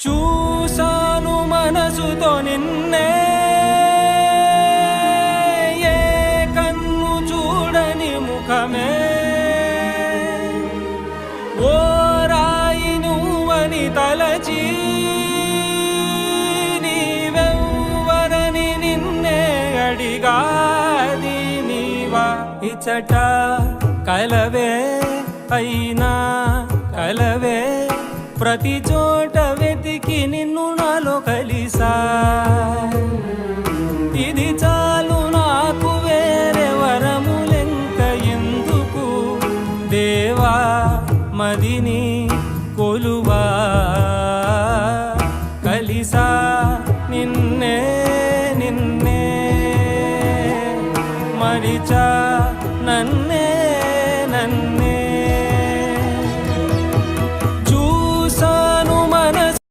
చూసాను మనసుతో నిన్నే, ఏ కన్ను చూడని ముఖమే, ఓ రాయి నువ్వని తలచి నీవెవ్వరని నిన్నే అడిగాది నీవా. ఇచ్చట కలవే అయినా కలవే, ప్రతి చోట వెతికి నిన్ను నాలో కలిసా. ఇది చాలు నాకు, వేరే వరములెంక ఎందుకు దేవా, మదిని కొలువా. కలిసా నిన్నే నిన్నే మరిచా